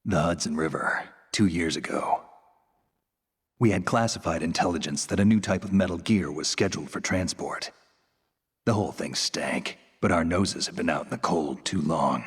The Hudson River, 2 years ago. We had classified intelligence that a new type of metal gear was scheduled for transport. The whole thing stank, but our noses had been out in the cold too long.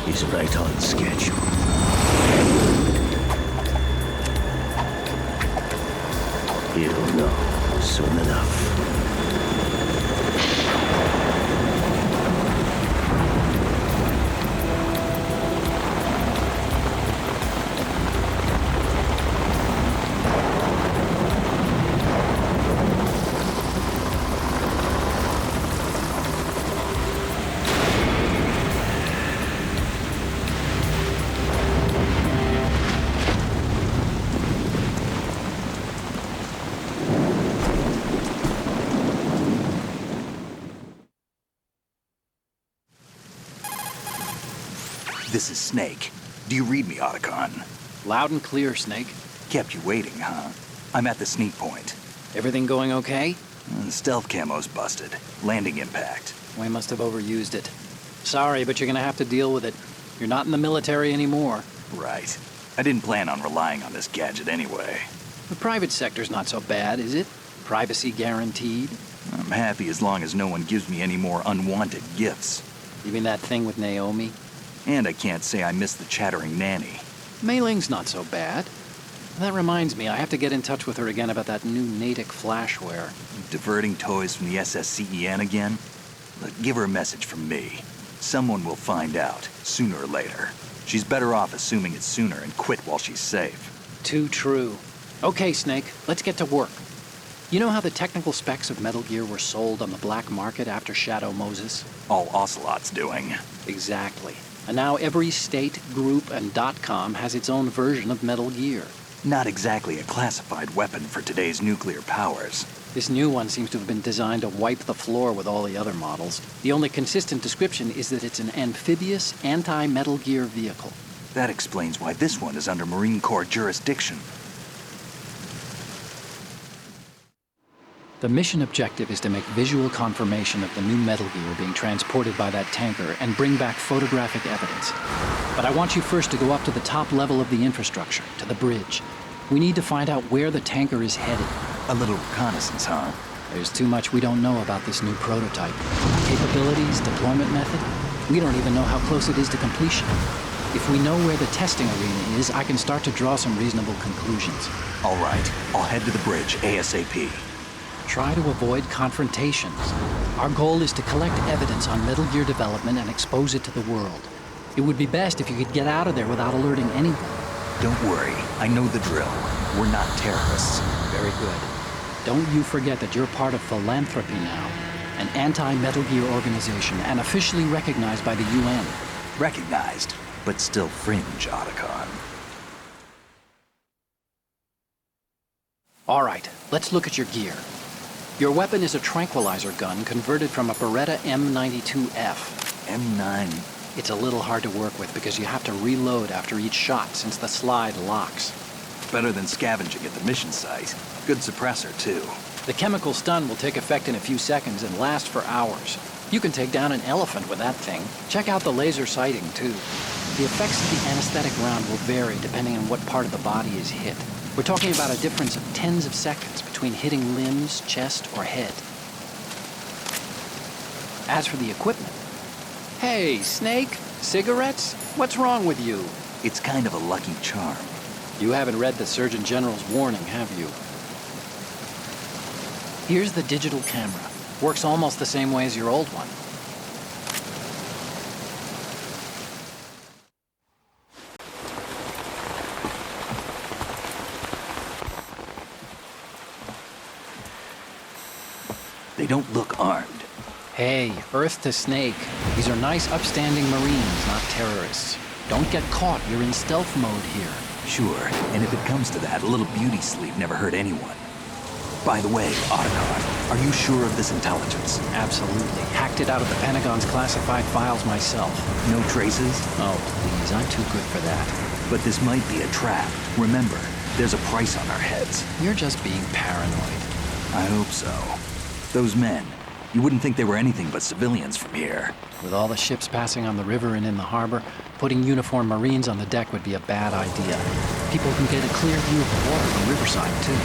He's right on schedule. He'll know soon enough. This is Snake. Do you read me, Otacon? Loud and clear, Snake. Kept you waiting, huh? I'm at the sneak point. Everything going okay? Stealth camo's busted. Landing impact. We must have overused it. Sorry, but you're gonna have to deal with it. You're not in the military anymore. Right. I didn't plan on relying on this gadget anyway. The private sector's not so bad, is it? Privacy guaranteed? I'm happy as long as no one gives me any more unwanted gifts. You mean that thing with Naomi? And I can't say I miss the chattering nanny. Mei Ling's not so bad. That reminds me, I have to get in touch with her again about that new Natick flashware. Diverting toys from the SSCEN again? Look, give her a message from me. Someone will find out, sooner or later. She's better off assuming it's sooner and quit while she's safe. Too true. Okay, Snake, let's get to work. You know how the technical specs of Metal Gear were sold on the black market after Shadow Moses? All Ocelot's doing. Exactly. And now every state, group, and .com has its own version of Metal Gear. Not exactly a classified weapon for today's nuclear powers. This new one seems to have been designed to wipe the floor with all the other models. The only consistent description is that it's an amphibious, anti-Metal Gear vehicle. That explains why this one is under Marine Corps jurisdiction. The mission objective is to make visual confirmation of the new Metal Gear being transported by that tanker and bring back photographic evidence. But I want you first to go up to the top level of the infrastructure, to the bridge. We need to find out where the tanker is headed. A little reconnaissance, huh? There's too much we don't know about this new prototype. Capabilities, deployment method. We don't even know how close it is to completion. If we know where the testing arena is, I can start to draw some reasonable conclusions. All right, I'll head to the bridge ASAP. Try to avoid confrontations. Our goal is to collect evidence on Metal Gear development and expose it to the world. It would be best if you could get out of there without alerting anyone. Don't worry, I know the drill. We're not terrorists. Very good. Don't you forget that you're part of Philanthropy now, an anti-Metal Gear organization and officially recognized by the UN. Recognized, but still fringe, Otacon. All right, let's look at your gear. Your weapon is a tranquilizer gun converted from a Beretta M92F. M9. It's a little hard to work with because you have to reload after each shot since the slide locks. Better than scavenging at the mission site. Good suppressor, too. The chemical stun will take effect in a few seconds and last for hours. You can take down an elephant with that thing. Check out the laser sighting, too. The effects of the anesthetic round will vary depending on what part of the body is hit. We're talking about a difference of tens of seconds between hitting limbs, chest, or head. As for the equipment... Hey, Snake, cigarettes? What's wrong with you? It's kind of a lucky charm. You haven't read the Surgeon General's warning, have you? Here's the digital camera. Works almost the same way as your old one. They don't look armed. Hey, Earth to Snake. These are nice, upstanding Marines, not terrorists. Don't get caught. You're in stealth mode here. Sure, and if it comes to that, a little beauty sleep never hurt anyone. By the way, Otacon, are you sure of this intelligence? Absolutely. Hacked it out of the Pentagon's classified files myself. No traces? Oh, please, I'm too good for that. But this might be a trap. Remember, there's a price on our heads. You're just being paranoid. I hope so. Those men, you wouldn't think they were anything but civilians from here. With all the ships passing on the river and in the harbor, putting uniformed Marines on the deck would be a bad idea. People can get a clear view of the water from Riverside, too.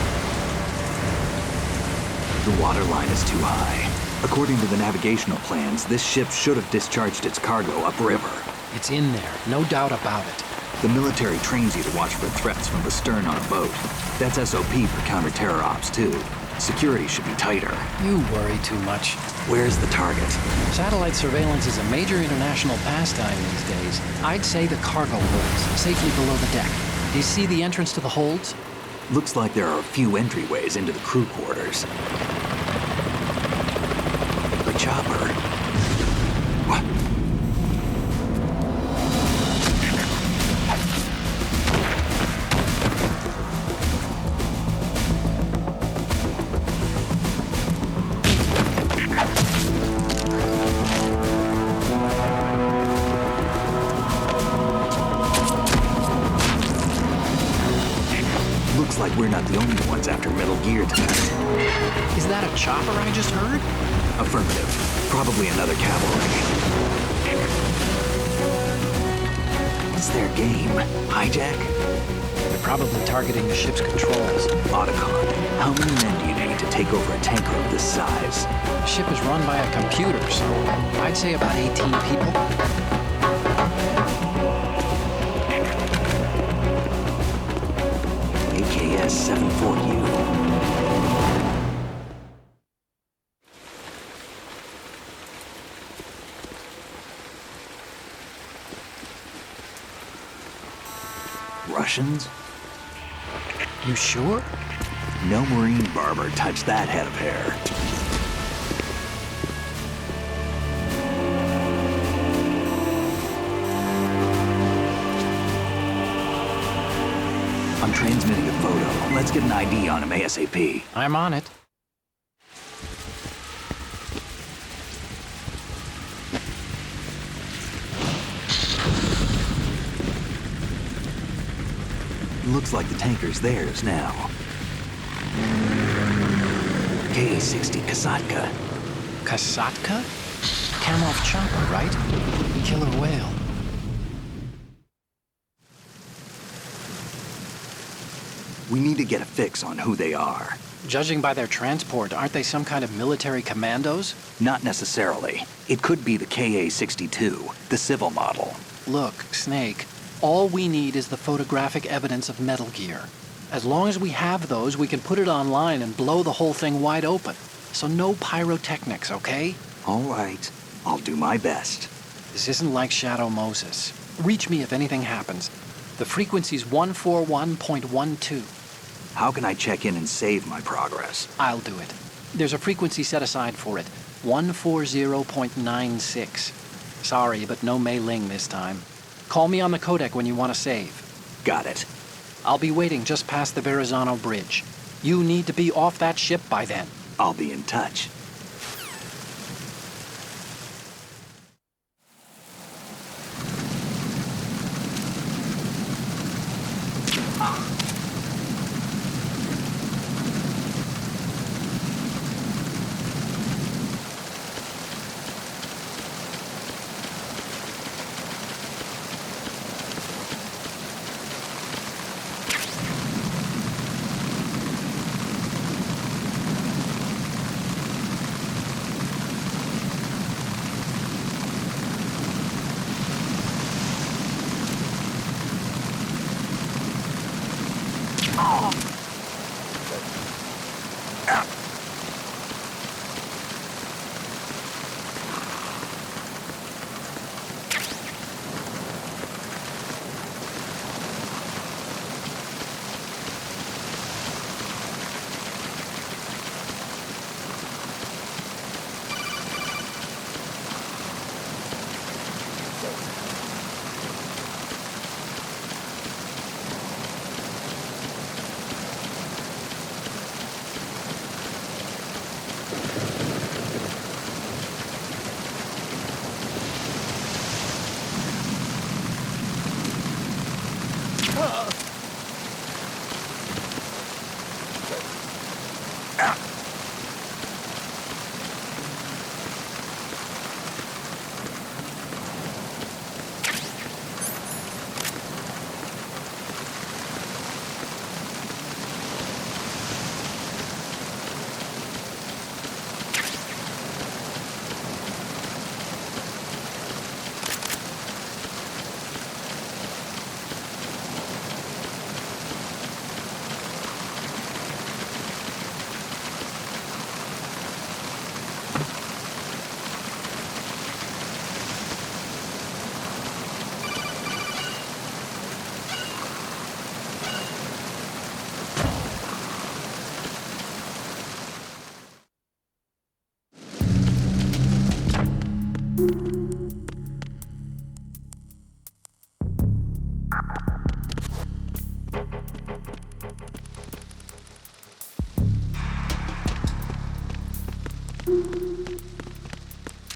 The water line is too high. According to the navigational plans, this ship should have discharged its cargo upriver. It's in there, no doubt about it. The military trains you to watch for threats from the stern on a boat. That's SOP for counter-terror ops, too. Security should be tighter. You worry too much. Where's the target? Satellite surveillance is a major international pastime these days. I'd say the cargo holds, safely below the deck. Do you see the entrance to the holds? Looks like there are a few entryways into the crew quarters. The chopper. What? Looks like we're not the only ones after Metal Gear tonight. Is that a chopper I just heard? Affirmative. Probably another cavalry. What's their game? Hijack? They're probably targeting the ship's controls. Otacon, how many men do you need to take over a tanker of this size? The ship is run by a computer, so I'd say about 18 people. AKS-74U. Russians? You sure? No marine barber touched that head of hair. I'm transmitting a photo. Let's get an ID on him ASAP. I'm on it. Looks like the tanker's theirs now. KA-60 Kasatka. Kasatka? Kamov chopper, right? Killer whale. We need to get a fix on who they are. Judging by their transport, aren't they some kind of military commandos? Not necessarily. It could be the KA-62, the civil model. Look, Snake, all we need is the photographic evidence of Metal Gear. As long as we have those, we can put it online and blow the whole thing wide open. So no pyrotechnics, okay? All right. I'll do my best. This isn't like Shadow Moses. Reach me if anything happens. The frequency's 141.12. How can I check in and save my progress? I'll do it. There's a frequency set aside for it. 140.96. Sorry, but no Mei Ling this time. Call me on the codec when you want to save. Got it. I'll be waiting just past the Verrazano Bridge. You need to be off that ship by then. I'll be in touch.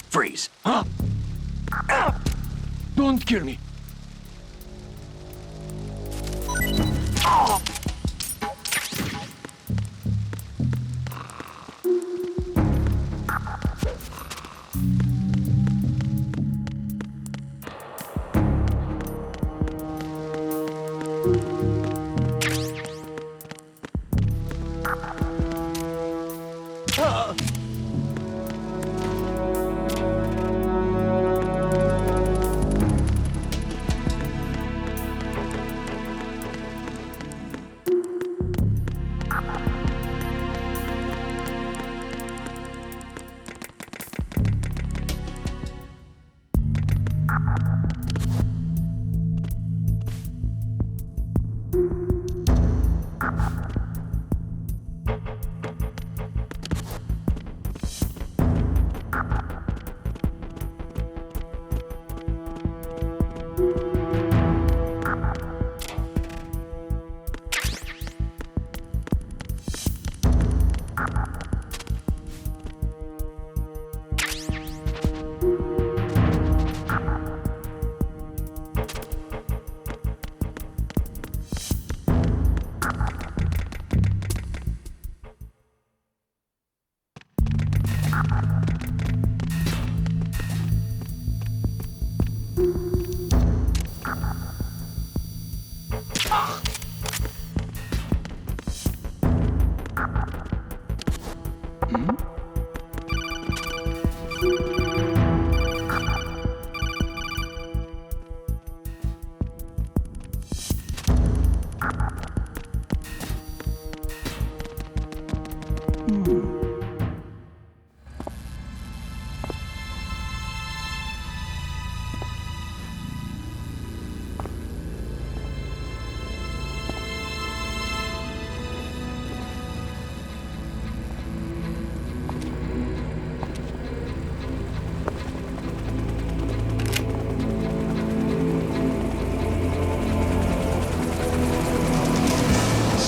Freeze. Huh? Ah! Don't kill me.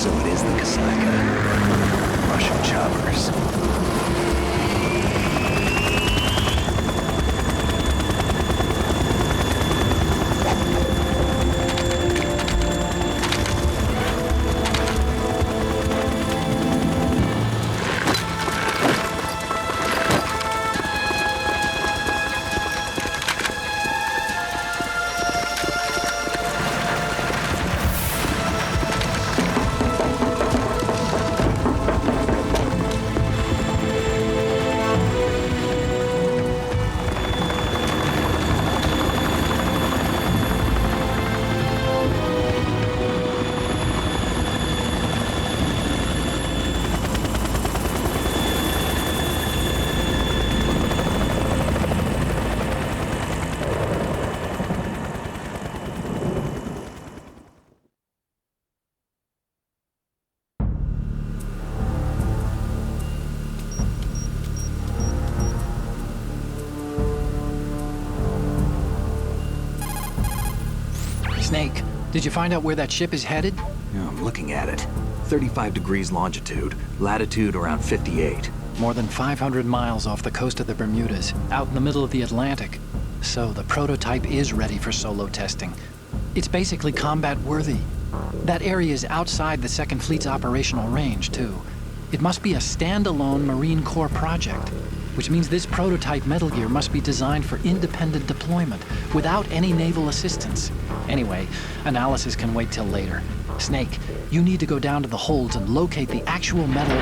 So it is the Kasaka. Russian choppers. Snake, did you find out where that ship is headed? Yeah, I'm looking at it. 35 degrees longitude, latitude around 58. More than 500 miles off the coast of the Bermudas, out in the middle of the Atlantic. So the prototype is ready for solo testing. It's basically combat-worthy. That area is outside the Second Fleet's operational range, too. It must be a standalone Marine Corps project, which means this prototype Metal Gear must be designed for independent deployment, without any naval assistance. Anyway, analysis can wait till later. Snake, you need to go down to the holds and locate the actual metal...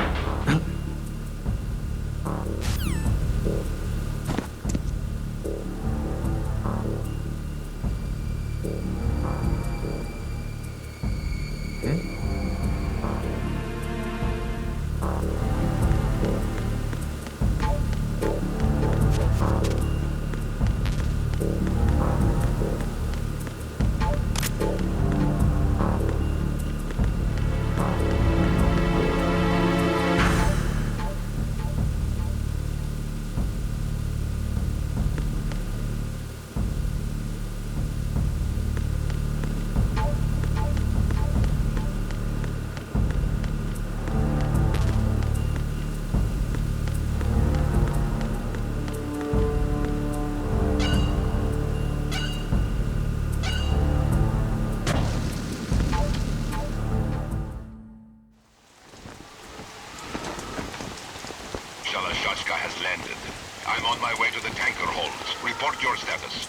has landed. I'm on my way to the tanker holds. Report your status.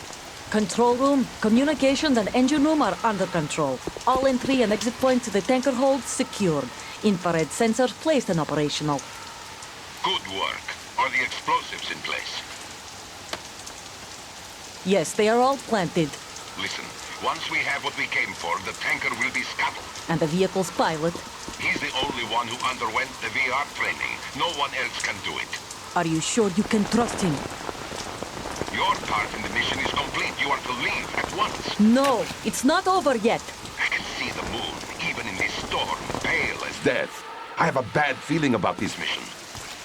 Control room, communications and engine room are under control. All entry and exit points to the tanker hold secured. Infrared sensors placed and operational. Good work. Are the explosives in place? Yes, they are all planted. Listen, once we have what we came for, the tanker will be scuttled. And the vehicle's pilot? He's the only one who underwent the VR training. No one else can do it. Are you sure you can trust him? Your part in the mission is complete. You are to leave at once. No, it's not over yet. I can see the moon, even in this storm, pale as death. I have a bad feeling about this mission.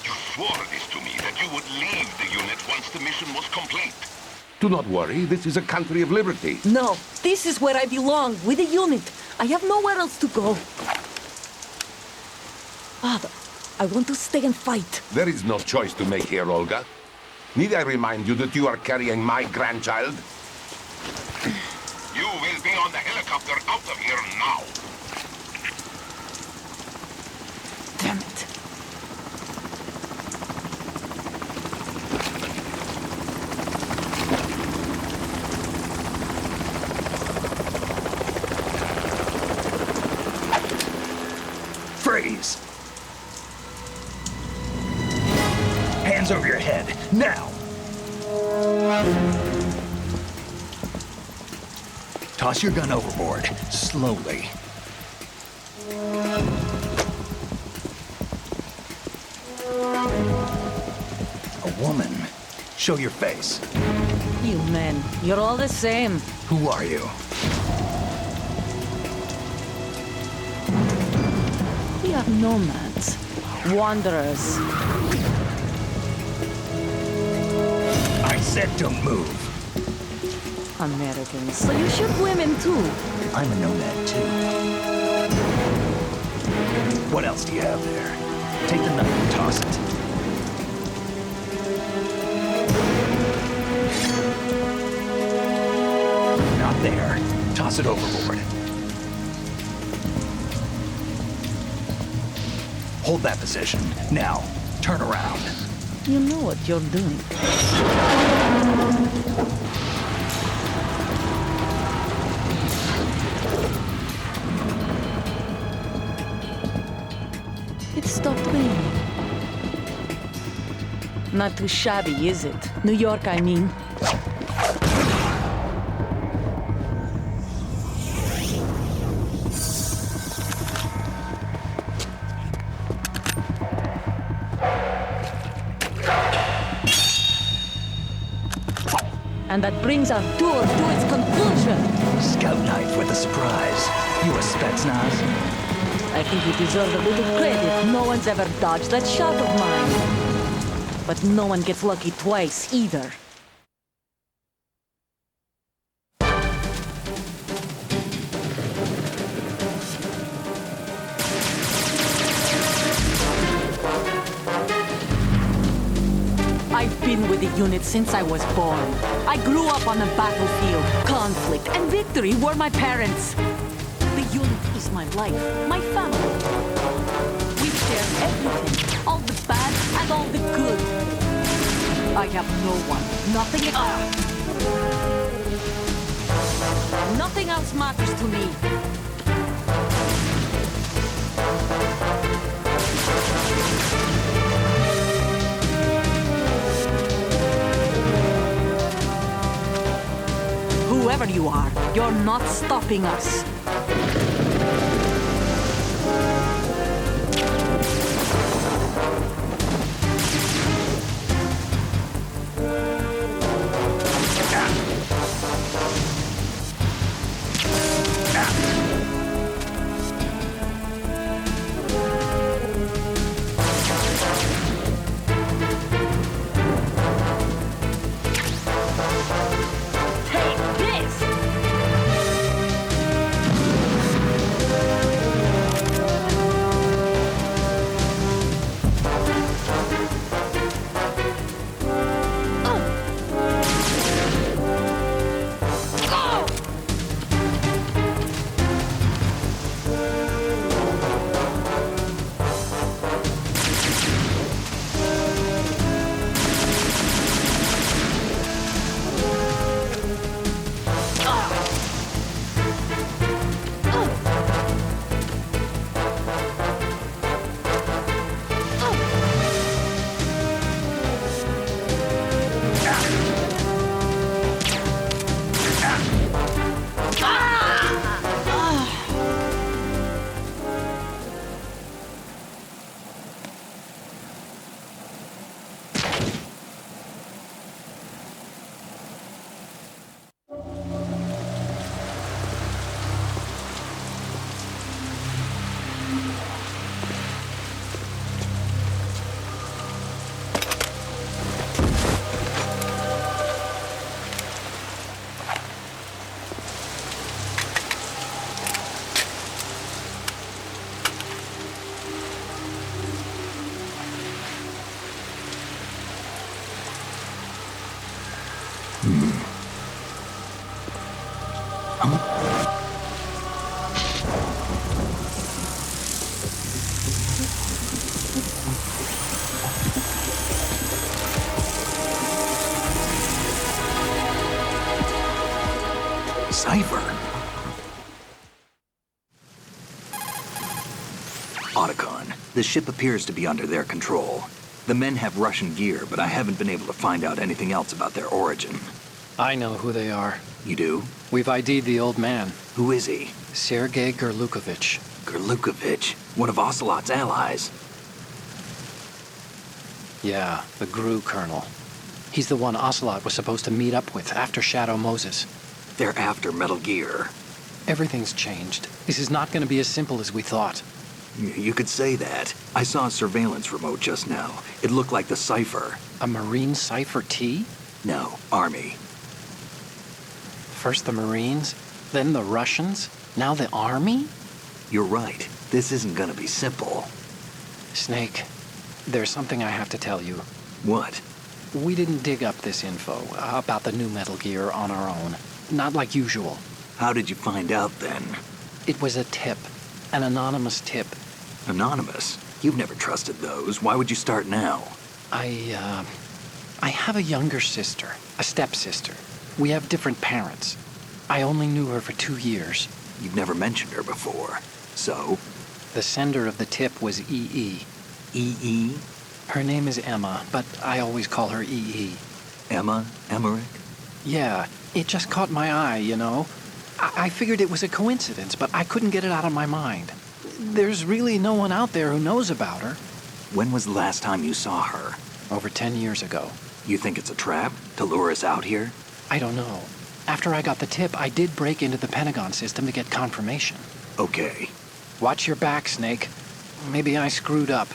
You swore this to me, that you would leave the unit once the mission was complete. Do not worry, this is a country of liberty. No, this is where I belong, with the unit. I have nowhere else to go. Father, I want to stay and fight. There is no choice to make here, Olga. Need I remind you that you are carrying my grandchild? You will be on the helicopter out of here now. Damn it. freeze. Hands over your head, now! Toss your gun overboard, slowly. A woman. Show your face. You men, you're all the same. Who are you? We are nomads, wanderers. I said don't move. Americans, so you shoot women too. I'm a nomad too. What else do you have there? Take the knife and toss it. Not there. Toss it overboard. Hold that position. Now, turn around. You know what you're doing. It stopped raining. Not too shabby, is it? New York, I mean. And that brings our tour to its conclusion. Scout knife with a surprise. You a Spetsnaz? I think you deserve a little credit. No one's ever dodged that shot of mine. But no one gets lucky twice, either. I've been with the unit since I was born. I grew up on the battlefield. Conflict and victory were my parents. The unit is my life, my family. We share everything, all the bad and all the good. I have no one, nothing else. Nothing else matters to me. Whoever you are, you're not stopping us. Otacon, the ship appears to be under their control. The men have Russian gear, but I haven't been able to find out anything else about their origin. I know who they are. You do? We've ID'd the old man, Who is he? Sergei Gerlukovich. Gerlukovich, one of Ocelot's allies. Yeah, the GRU colonel. He's the one Ocelot was supposed to meet up with after Shadow Moses. They're after Metal Gear. Everything's changed. This is not going to be as simple as we thought. You could say that. I saw a surveillance remote just now. It looked like the Cypher. A Marine Cypher T? No, Army. First the Marines, then the Russians, now the Army? You're right. This isn't gonna be simple. Snake, there's something I have to tell you. What? We didn't dig up this info about the new Metal Gear on our own. Not like usual. How did you find out then? It was a tip. An anonymous tip. Anonymous? You've never trusted those. Why would you start now? I have a younger sister, a stepsister. We have different parents. I only knew her for 2 years. You've never mentioned her before. So? The sender of the tip was EE. EE? Her name is Emma, but I always call her EE. Emma? Emmerich? Yeah, it just caught my eye, you know? I figured it was a coincidence, but I couldn't get it out of my mind. There's really no one out there who knows about her. When was the last time you saw her? Over 10 years ago. You think it's a trap? To lure us out here? I don't know. After I got the tip, I did break into the Pentagon system to get confirmation. Okay. Watch your back, Snake. Maybe I screwed up.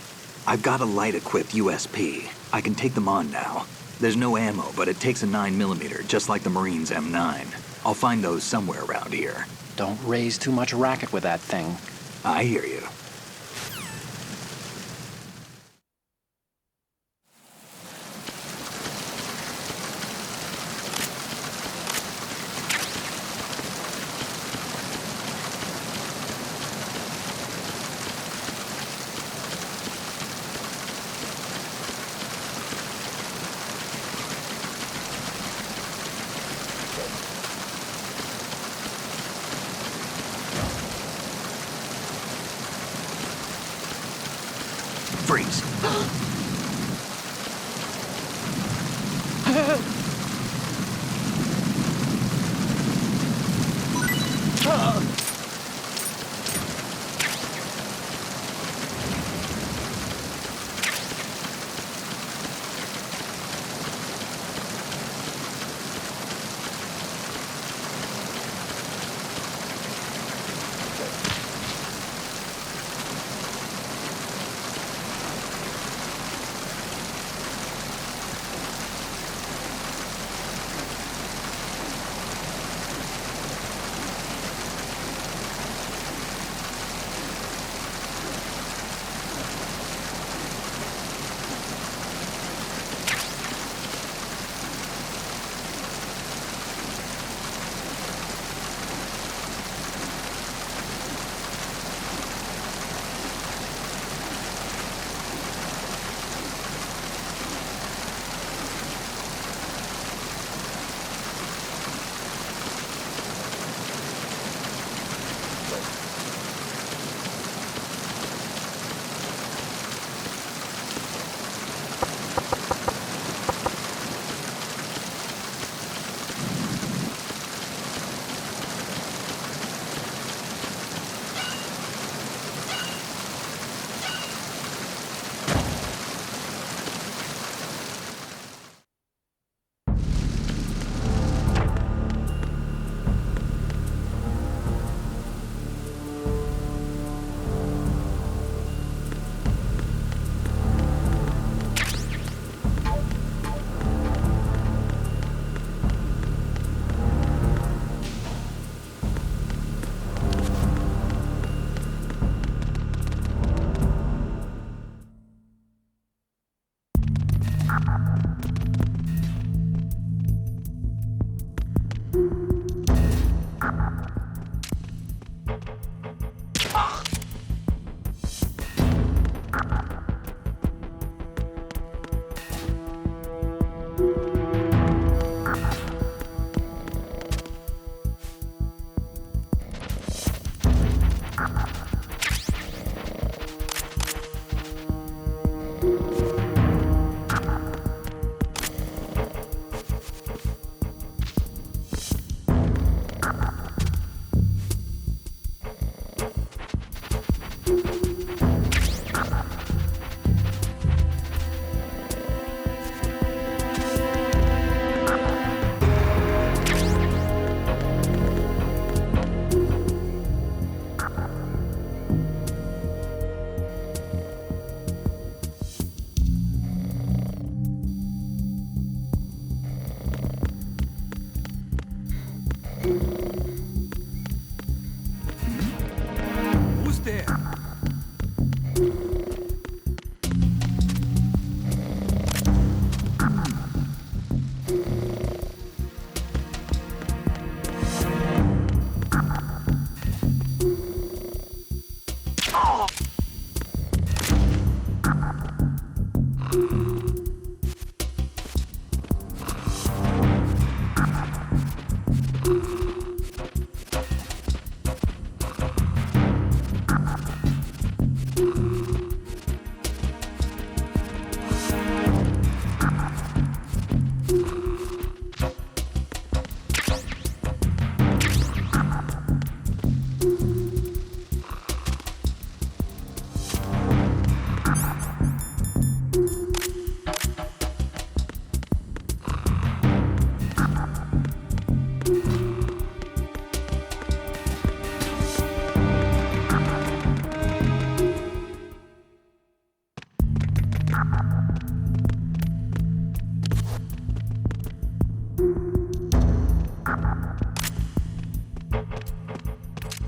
I've got a light-equipped USP. I can take them on now. There's no ammo, but it takes a 9mm, just like the Marines' M9. I'll find those somewhere around here. Don't raise too much racket with that thing. I hear you. Freeze. Almost there.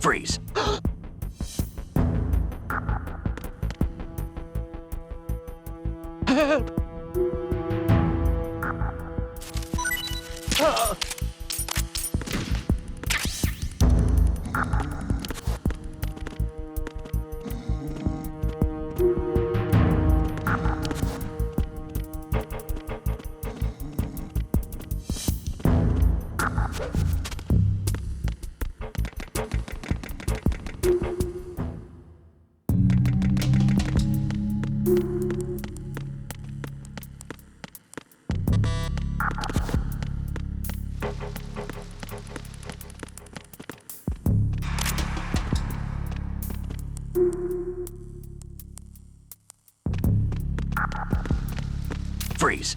Freeze. Freeze.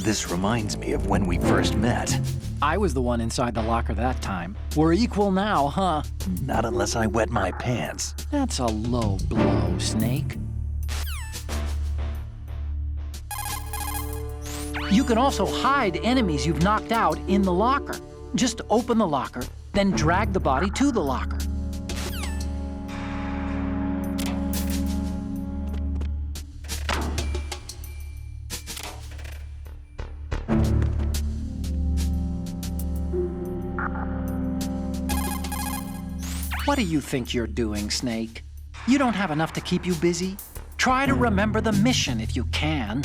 This reminds me of when we first met. I was the one inside the locker that time. We're equal now, huh? Not unless I wet my pants. That's a low blow, Snake. You can also hide enemies you've knocked out in the locker. Just open the locker, then drag the body to the locker. What do you think you're doing, Snake? You don't have enough to keep you busy? Try to remember the mission if you can.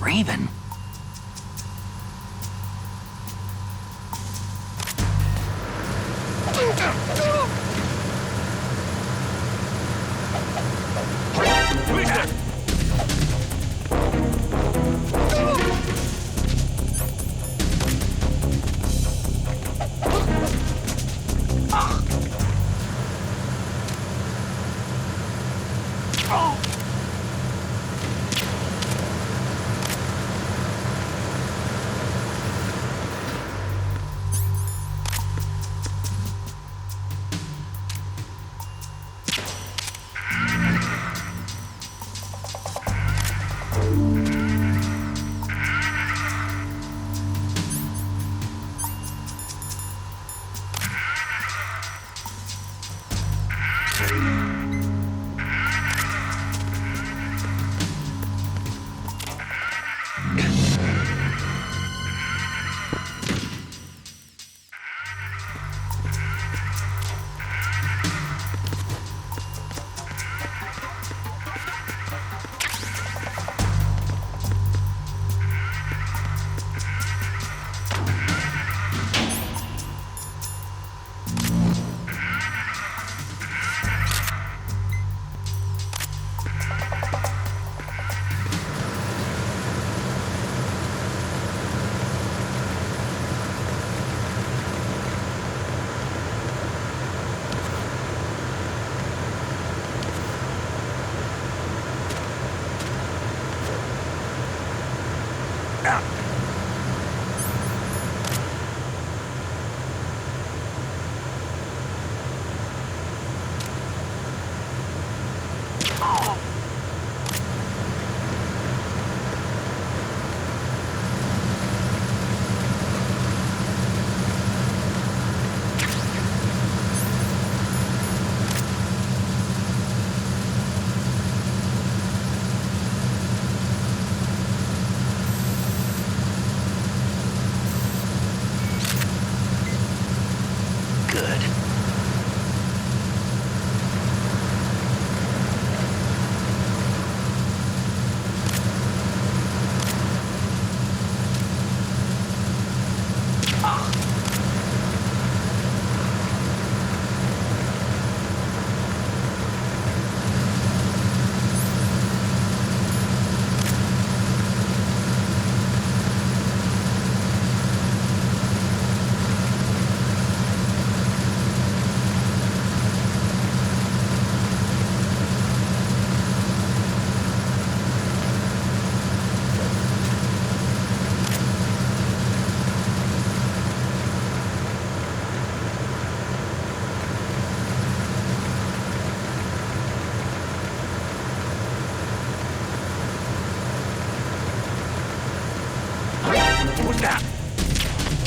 Raven.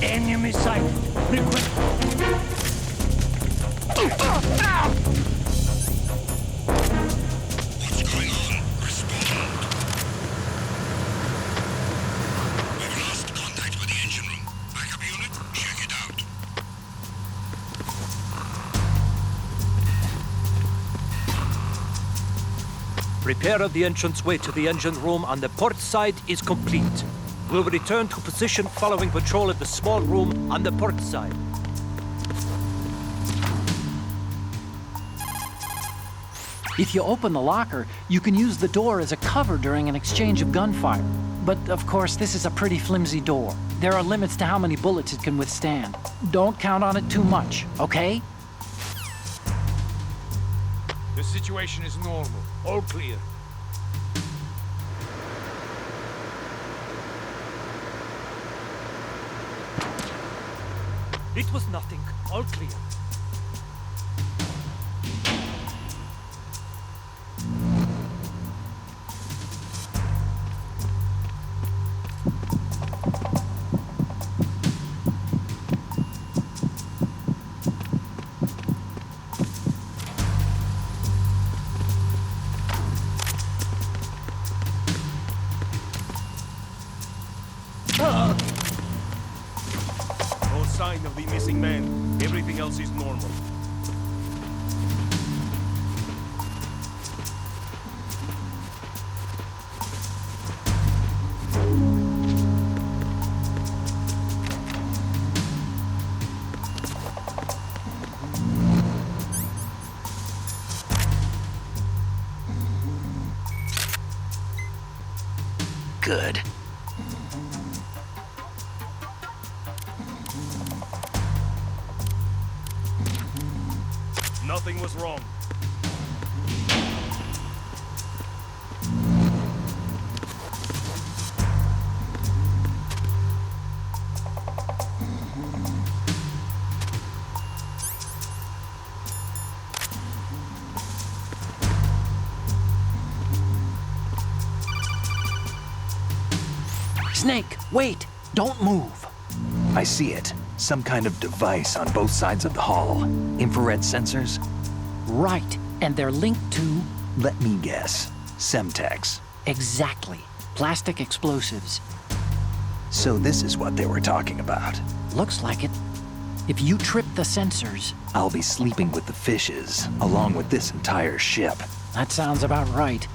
Enemy sight. Request. Repair of the entranceway to the engine room on the port side is complete. We'll return to position following patrol of the small room on the port side. If you open the locker, you can use the door as a cover during an exchange of gunfire. But of course, this is a pretty flimsy door. There are limits to how many bullets it can withstand. Don't count on it too much, okay? The situation is normal. All clear. It was nothing. All clear. No sign of the missing man. Everything else is normal. Good. Nothing was wrong. Snake, wait! Don't move! I see it. Some kind of device on both sides of the hull. Infrared sensors? Right, and they're linked to... Let me guess. Semtex. Exactly. Plastic explosives. So this is what they were talking about. Looks like it. If you trip the sensors... I'll be sleeping with the fishes, along with this entire ship. That sounds about right.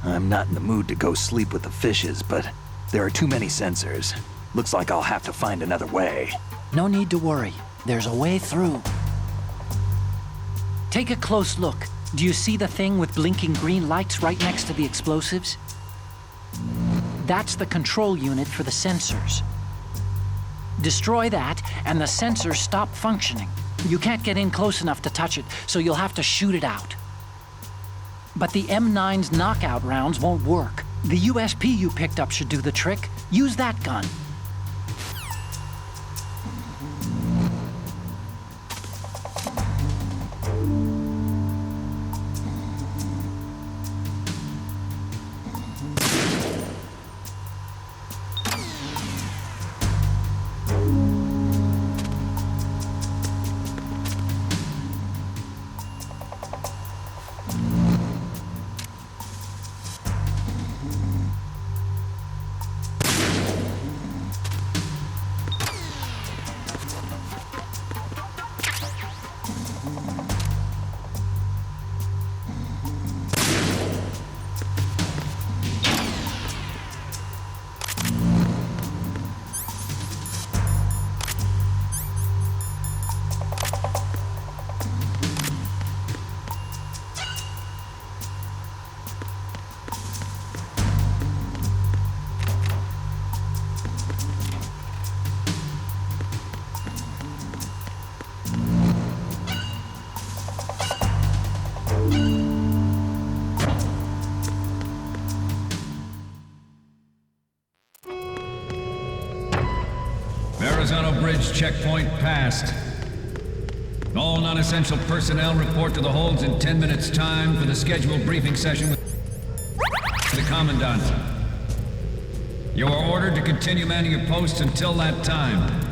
I'm not in the mood to go sleep with the fishes, but there are too many sensors. Looks like I'll have to find another way. No need to worry. There's a way through. Take a close look. Do you see the thing with blinking green lights right next to the explosives? That's the control unit for the sensors. Destroy that, and the sensors stop functioning. You can't get in close enough to touch it, so you'll have to shoot it out. But the M9's knockout rounds won't work. The USP you picked up should do the trick. Use that gun. Verrazano Bridge checkpoint passed. All non-essential personnel report to the holds in 10 minutes' time for the scheduled briefing session with the Commandant. You are ordered to continue manning your posts until that time.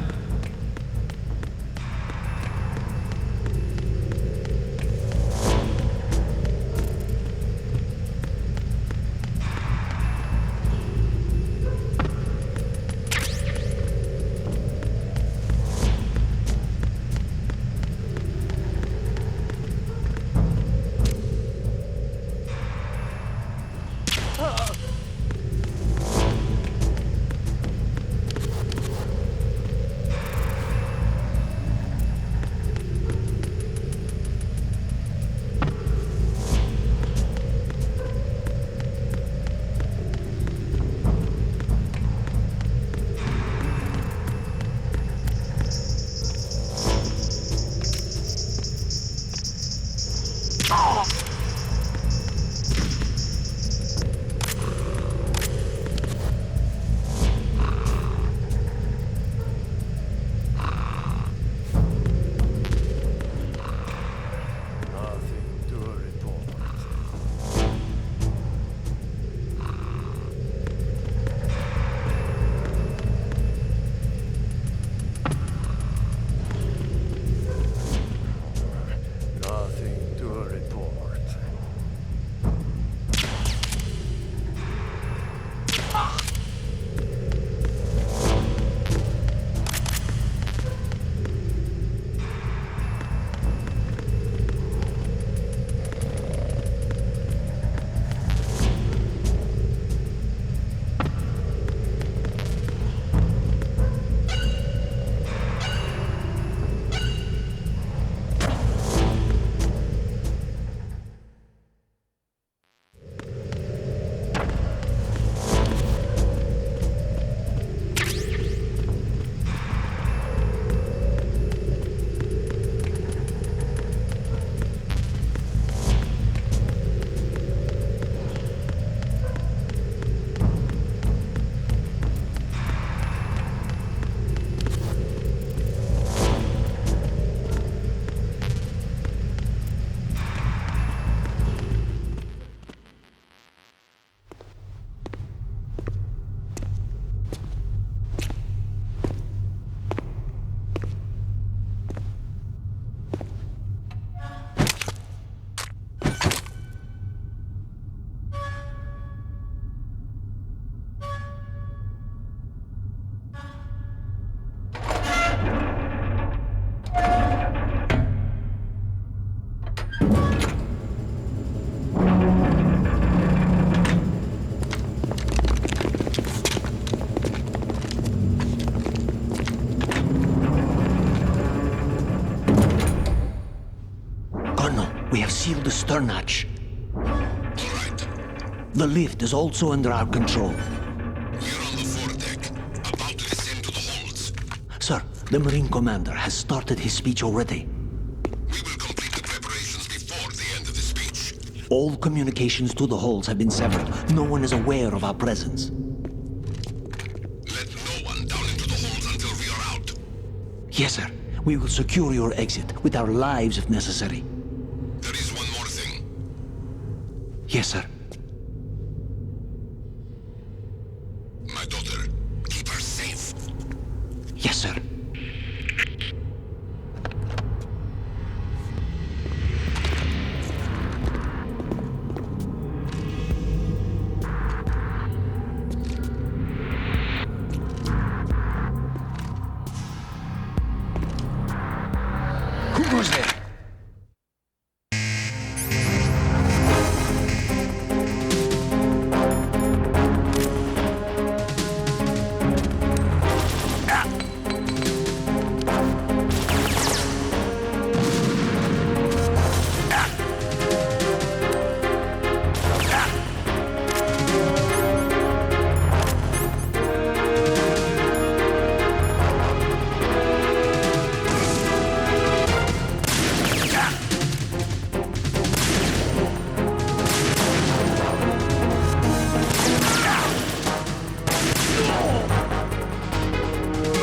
notch. The lift is also under our control. We're on the foredeck, about to descend to the holds. Sir, the Marine Commander has started his speech already. We will complete the preparations before the end of the speech. All communications to the holds have been severed. No one is aware of our presence. Let no one down into the holds until we are out. Yes, sir. We will secure your exit with our lives if necessary. There is one more thing. Yes, sir. My daughter, keep her safe. Yes, sir. Who goes there?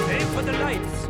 Aim for the lights.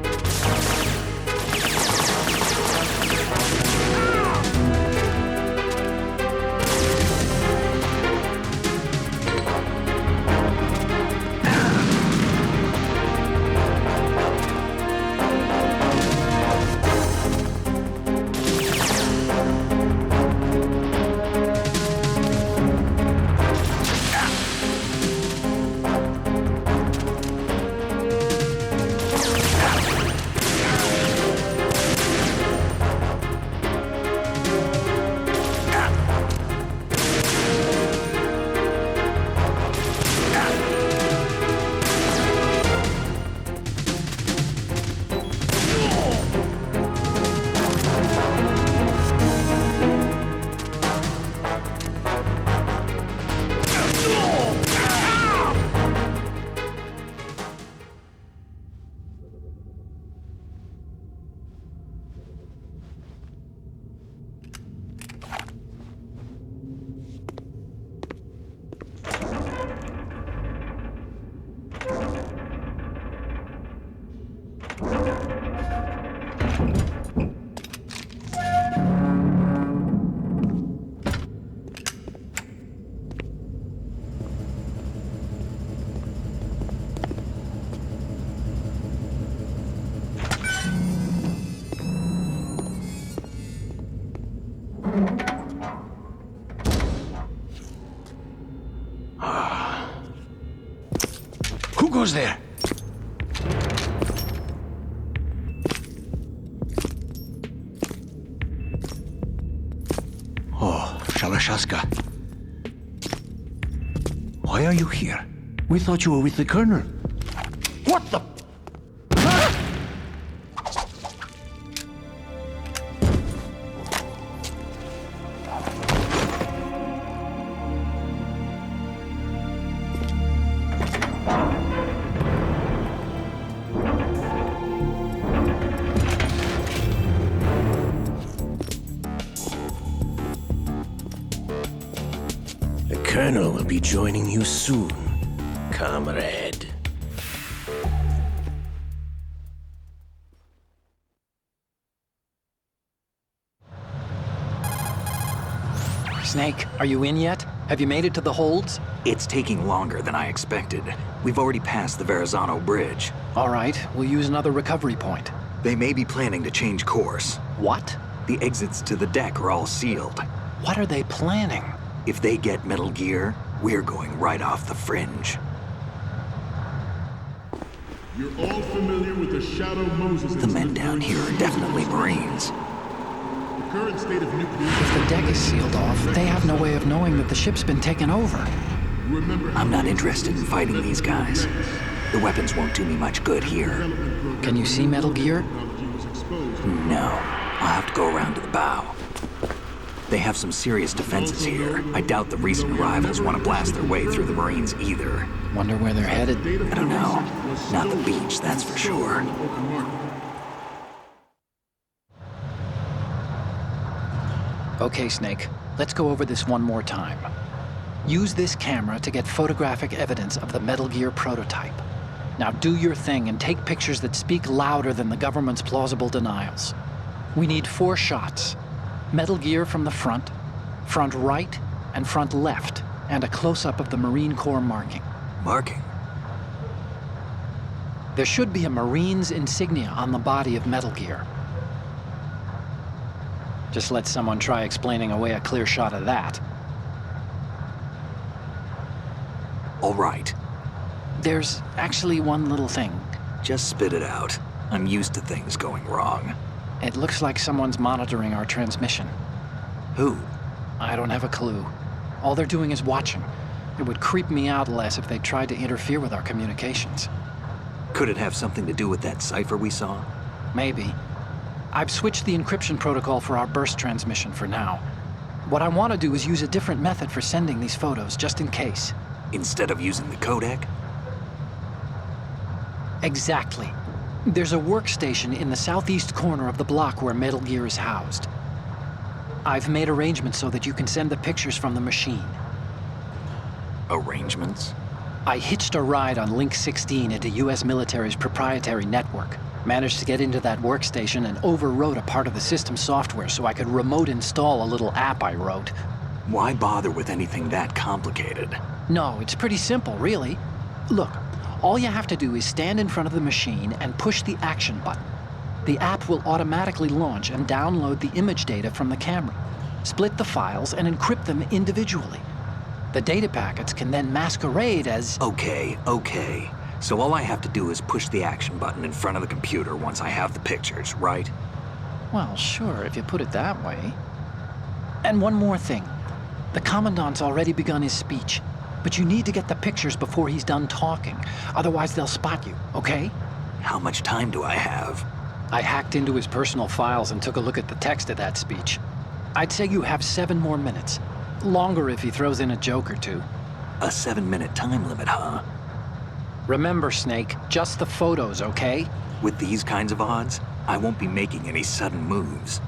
Who goes there? Oh, Shalashaska. Why are you here? We thought you were with the Colonel. What the? The Colonel will be joining you soon, comrade. Snake, are you in yet? Have you made it to the holds? It's taking longer than I expected. We've already passed the Verrazano Bridge. All right, we'll use another recovery point. They may be planning to change course. What? The exits to the deck are all sealed. What are they planning? If they get Metal Gear, we're going right off the fringe. You're all familiar with the Shadow Moses The men down here are definitely Marines. The current state of nuclear... If the deck is sealed off, they have no way of knowing that the ship's been taken over. I'm not interested in fighting these guys. The weapons won't do me much good here. Can you see Metal Gear? No. I'll have to go around to the bow. They have some serious defenses here. I doubt the recent arrivals want to blast their way through the Marines either. Wonder where they're headed. I don't know. Not the beach, that's for sure. Okay, Snake. Let's go over this one more time. Use this camera to get photographic evidence of the Metal Gear prototype. Now do your thing and take pictures that speak louder than the government's plausible denials. We need 4 shots. Metal Gear from the front right, and front left, and a close-up of the Marine Corps marking. Marking? There should be a Marine's insignia on the body of Metal Gear. Just let someone try explaining away a clear shot of that. All right. There's actually one little thing. Just spit it out. I'm used to things going wrong. It looks like someone's monitoring our transmission. Who? I don't have a clue. All they're doing is watching. It would creep me out less if they tried to interfere with our communications. Could it have something to do with that cipher we saw? Maybe. I've switched the encryption protocol for our burst transmission for now. What I want to do is use a different method for sending these photos, just in case. Instead of using the codec? Exactly. There's a workstation in the southeast corner of the block where Metal Gear is housed. I've made arrangements so that you can send the pictures from the machine. Arrangements? I hitched a ride on Link 16 into US military's proprietary network. Managed to get into that workstation and overwrote a part of the system software so I could remote install a little app I wrote. Why bother with anything that complicated? No, it's pretty simple, really. Look, all you have to do is stand in front of the machine and push the action button. The app will automatically launch and download the image data from the camera, split the files, and encrypt them individually. The data packets can then masquerade as... Okay. So all I have to do is push the action button in front of the computer once I have the pictures, right? Well, sure, if you put it that way. And one more thing. The Commandant's already begun his speech, but you need to get the pictures before he's done talking. Otherwise, they'll spot you, okay? How much time do I have? I hacked into his personal files and took a look at the text of that speech. I'd say you have 7 more minutes. Longer if he throws in a joke or two. A 7-minute time limit, huh? Remember, Snake, just the photos, okay? With these kinds of odds, I won't be making any sudden moves.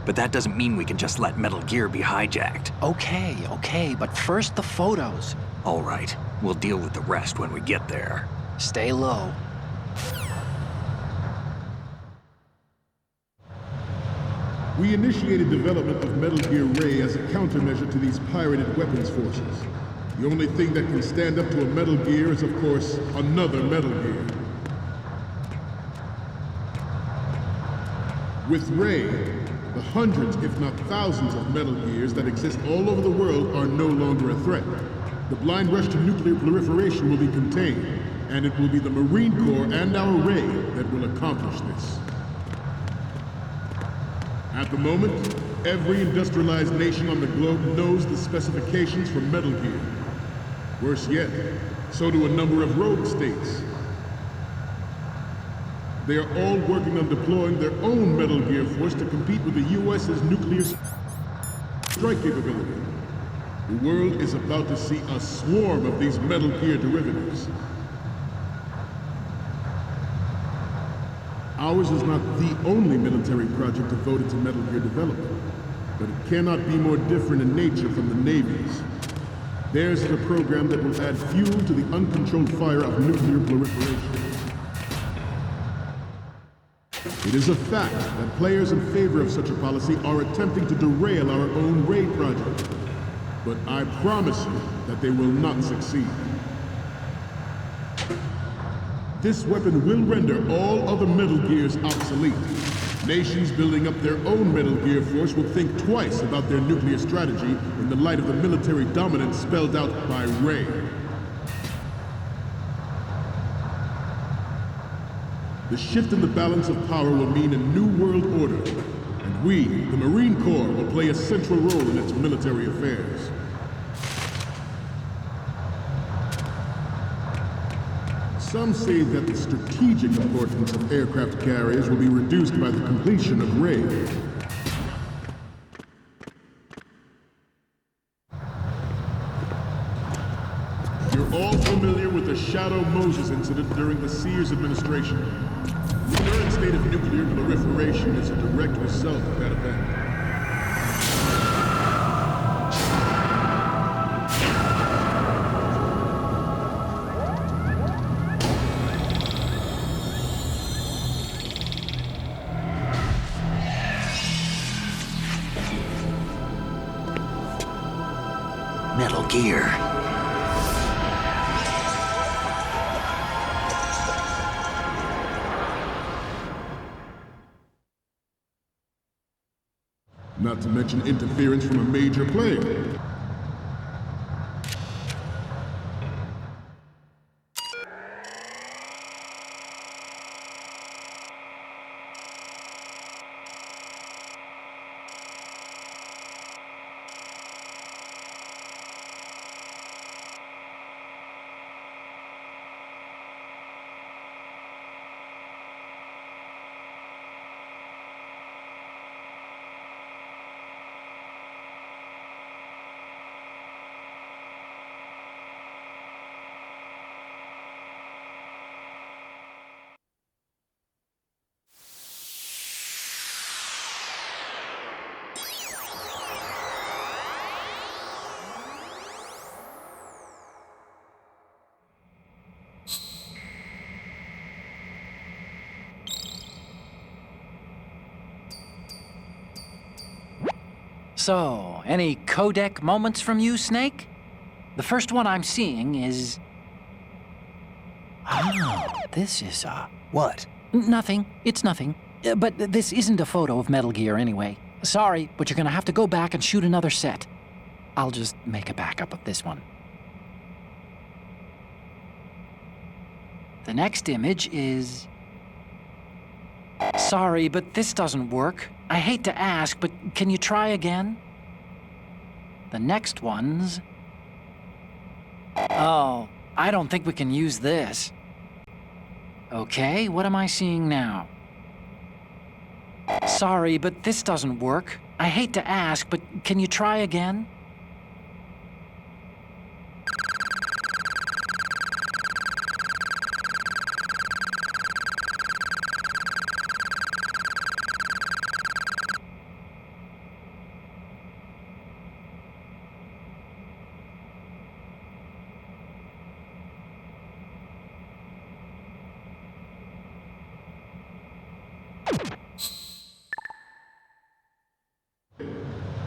But that doesn't mean we can just let Metal Gear be hijacked. Okay, but first the photos. All right, we'll deal with the rest when we get there. Stay low. We initiated development of Metal Gear Ray as a countermeasure to these pirated weapons forces. The only thing that can stand up to a Metal Gear is, of course, another Metal Gear. With Ray, the hundreds, if not thousands, of Metal Gears that exist all over the world are no longer a threat. The blind rush to nuclear proliferation will be contained, and it will be the Marine Corps and our Ray that will accomplish this. At the moment, every industrialized nation on the globe knows the specifications for Metal Gear. Worse yet, so do a number of rogue states. They are all working on deploying their own Metal Gear force to compete with the US's nuclear strike capability. The world is about to see a swarm of these Metal Gear derivatives. Ours is not the only military project devoted to Metal Gear development, but it cannot be more different in nature from the Navy's. Theirs is a program that will add fuel to the uncontrolled fire of nuclear proliferation. It is a fact that players in favor of such a policy are attempting to derail our own Ray project. But I promise you that they will not succeed. This weapon will render all other Metal Gears obsolete. Nations building up their own Metal Gear force will think twice about their nuclear strategy in the light of the military dominance spelled out by Ray. The shift in the balance of power will mean a new world order, and we, the Marine Corps, will play a central role in its military affairs. Some say that the strategic importance of aircraft carriers will be reduced by the completion of Ray. all familiar with the Shadow Moses incident during the Sears administration. The current state of nuclear proliferation is a direct result of that event. Metal Gear. Not to mention interference from a major player. So, any codec moments from you, Snake? The first one I'm seeing is... Oh, this is, What? Nothing. It's nothing. But this isn't a photo of Metal Gear anyway. Sorry, but you're gonna have to go back and shoot another set. I'll just make a backup of this one. The next image is... Sorry, but this doesn't work. I hate to ask, but can you try again? The next one's... Oh, I don't think we can use this. Okay, what am I seeing now? Sorry, but this doesn't work. I hate to ask, but can you try again?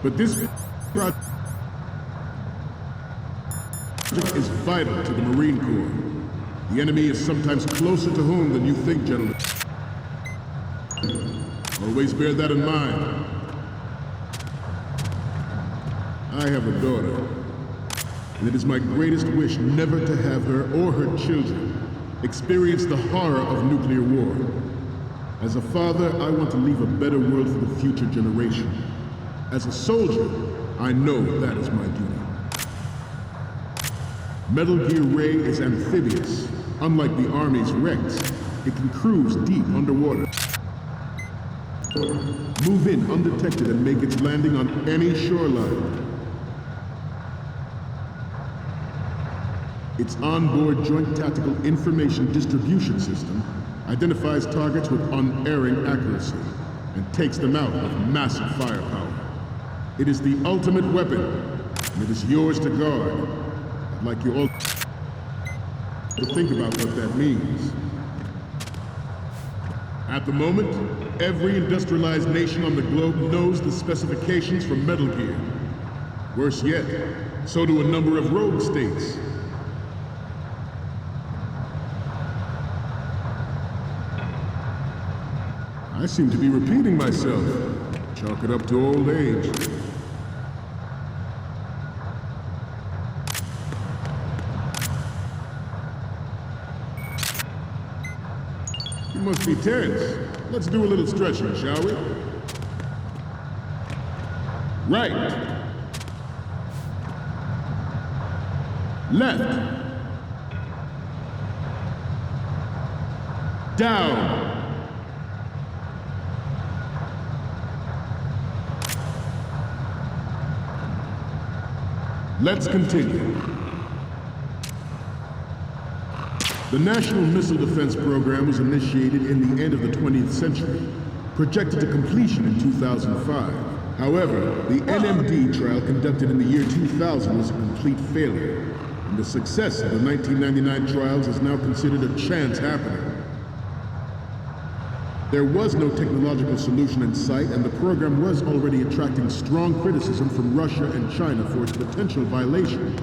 But this project is vital to the Marine Corps. The enemy is sometimes closer to home than you think, gentlemen. Always bear that in mind. I have a daughter, and it is my greatest wish never to have her or her children experience the horror of nuclear war. As a father, I want to leave a better world for the future generation. As a soldier, I know that is my duty. Metal Gear Ray is amphibious. Unlike the Army's Rex, it can cruise deep underwater. Move in undetected and make its landing on any shoreline. Its onboard Joint Tactical Information Distribution System identifies targets with unerring accuracy and takes them out with massive firepower. It is the ultimate weapon, and it is yours to guard. I'd like you all to think about what that means. At the moment, every industrialized nation on the globe knows the specifications for Metal Gear. Worse yet, so do a number of rogue states. I seem to be repeating myself. Chalk it up to old age. You must be tense. Let's do a little stretching, shall we? Right. Left. Down. Let's continue. The National Missile Defense Program was initiated in the end of the 20th century, projected to completion in 2005. However, the NMD trial conducted in the year 2000 was a complete failure, and the success of the 1999 trials is now considered a chance happening. There was no technological solution in sight, and the program was already attracting strong criticism from Russia and China for its potential violation.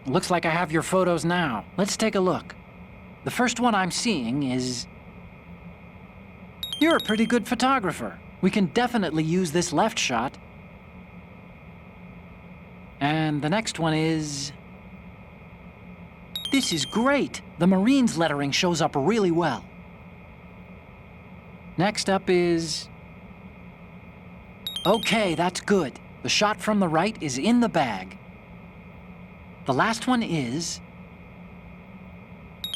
Looks like I have your photos now. Let's take a look. The first one I'm seeing is... You're a pretty good photographer. We can definitely use this left shot. And the next one is... This is great. The Marines lettering shows up really well. Next up is... Okay, that's good. The shot from the right is in the bag. The last one is...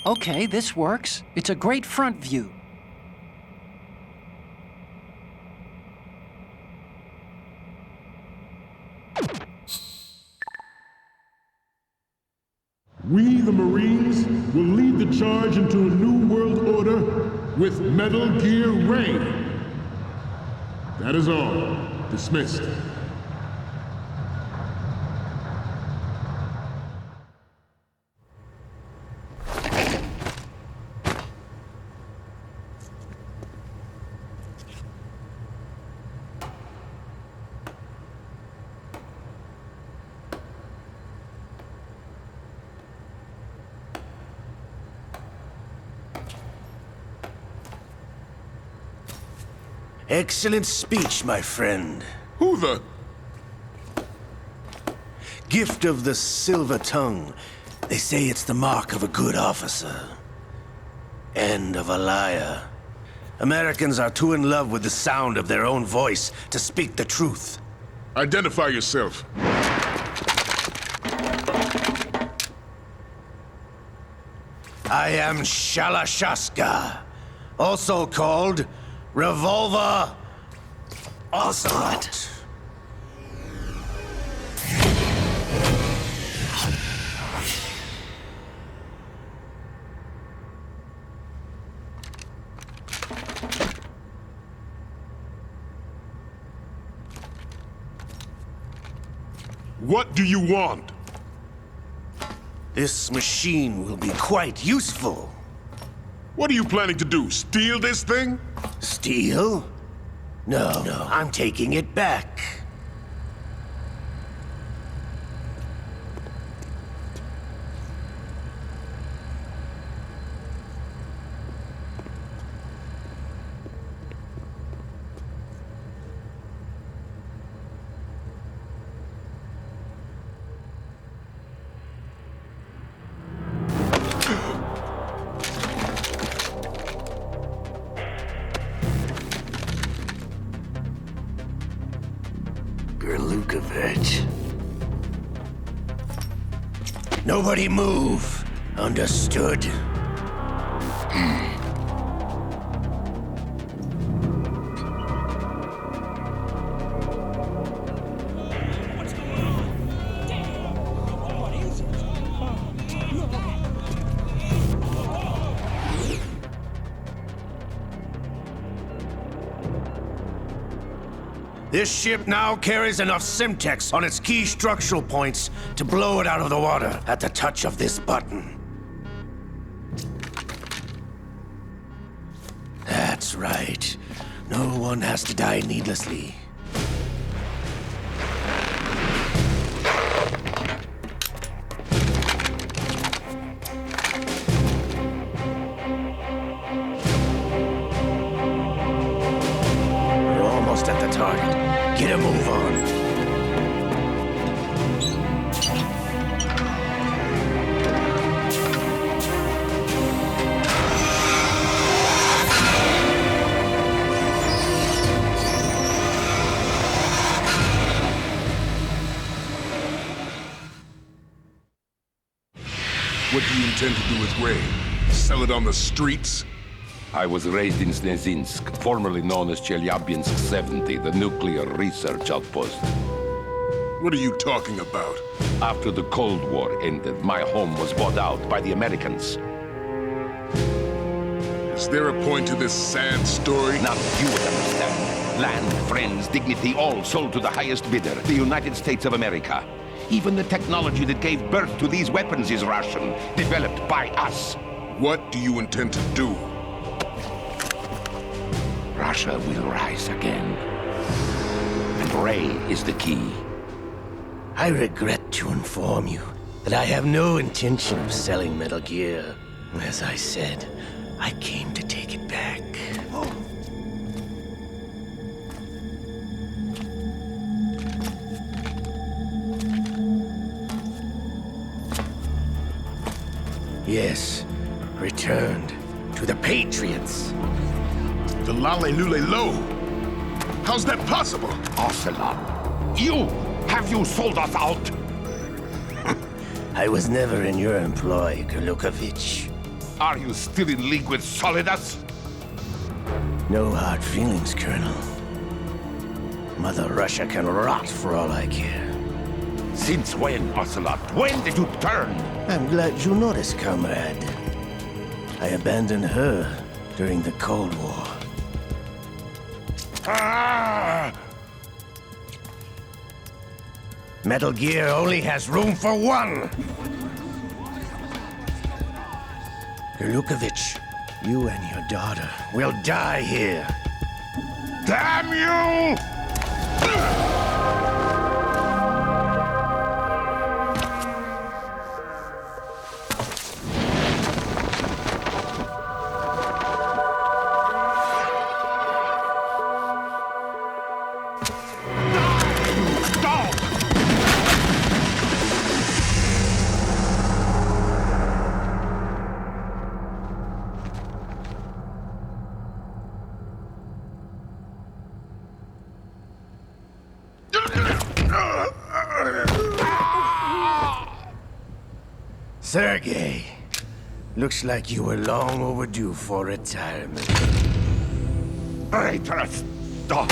Okay, this works. It's a great front view. We, the Marines, will lead the charge into a new world order with Metal Gear Reign. That is all. Dismissed. Excellent speech, my friend. Who the... Gift of the silver tongue. They say it's the mark of a good officer. And of a liar. Americans are too in love with the sound of their own voice to speak the truth. Identify yourself. I am Shalashaska, also called Revolver Ocelot. What do you want? This machine will be quite useful. What are you planning to do? Steal this thing? Steal? No, I'm taking it back. Nobody move. Understood? This ship now carries enough Simtex on its key structural points to blow it out of the water at the touch of this button. That's right. No one has to die needlessly. We're almost at the target. Get a move on. intend to do with Ray? Sell it on the streets? I was raised in Snezinsk, formerly known as Chelyabinsk 70, the nuclear research outpost. What are you talking about? After the Cold War ended, my home was bought out by the Americans. Is there a point to this sad story? Now you would understand. Land, friends, dignity, all sold to the highest bidder, the United States of America. Even the technology that gave birth to these weapons is Russian, developed by us. What do you intend to do? Russia will rise again. And Ray is the key. I regret to inform you that I have no intention of selling Metal Gear. As I said, I came to take it back. Yes, returned to the Patriots. The Lale Lule Lo? How's that possible? Ocelot, have you sold us out? I was never in your employ, Golukovich. Are you still in league with Solidas? No hard feelings, Colonel. Mother Russia can rot for all I care. Since when, Ocelot? When did you turn? I'm glad you noticed, comrade. I abandoned her during the Cold War. Ah! Metal Gear only has room for one! Golukovich, you and your daughter will die here. Damn you! Sergei, looks like you were long overdue for retirement. Traitorous dog!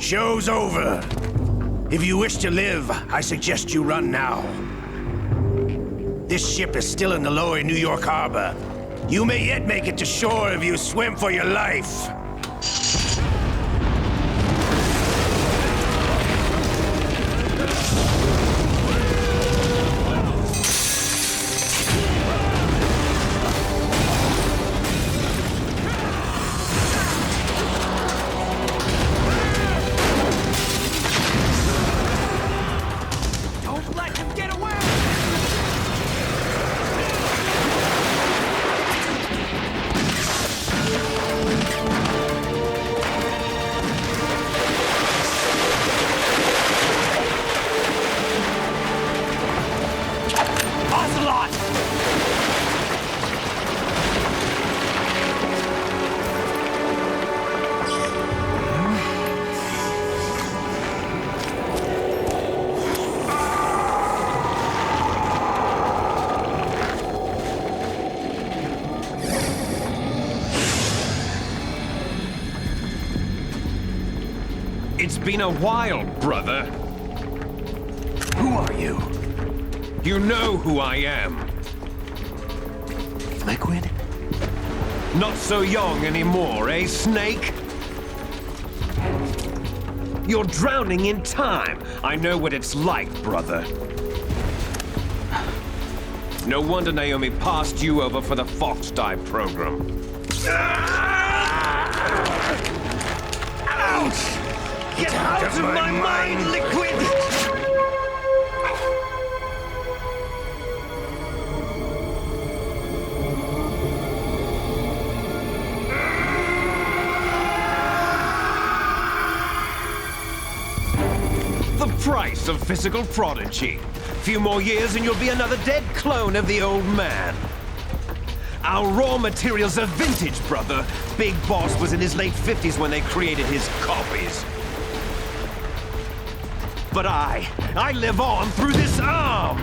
Show's over. If you wish to live, I suggest you run now. This ship is still in the lower New York harbor. You may yet make it to shore if you swim for your life. It's been a while, brother. Who are you? You know who I am. Liquid? Not so young anymore, eh, Snake? You're drowning in time. I know what it's like, brother. No wonder Naomi passed you over for the Fox Dive program. Ouch! Get out of my mind, Liquid! price of physical prodigy. Few more years and you'll be another dead clone of the old man. Our raw materials are vintage, brother. Big Boss was in his late 50s when they created his copies. But I live on through this arm!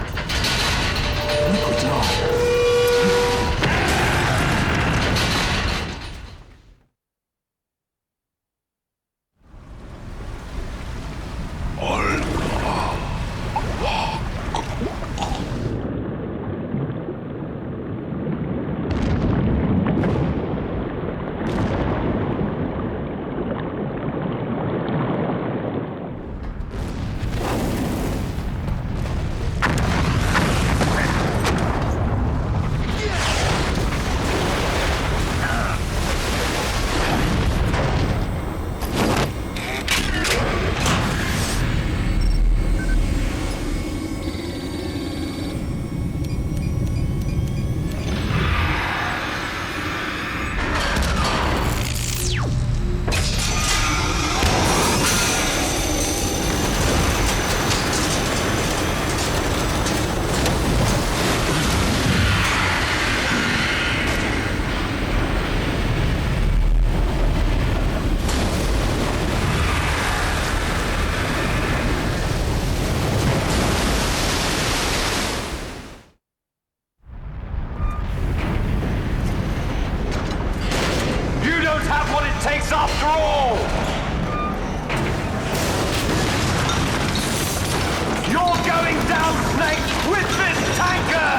Takes after all! You're going down, Snake, with this tanker!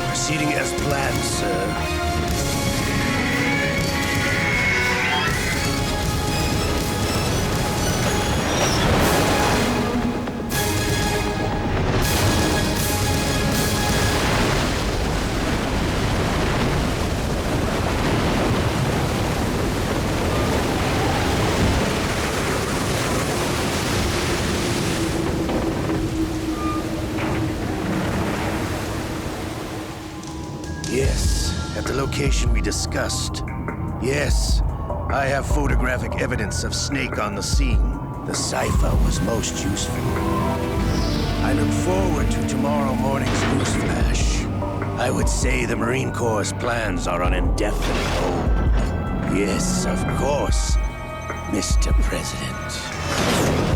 Proceeding as planned, sir. Yes, at the location we discussed. Yes, I have photographic evidence of Snake on the scene. The cipher was most useful. I look forward to tomorrow morning's news flash. I would say the Marine Corps' plans are on indefinite hold. Yes, of course, Mr. President.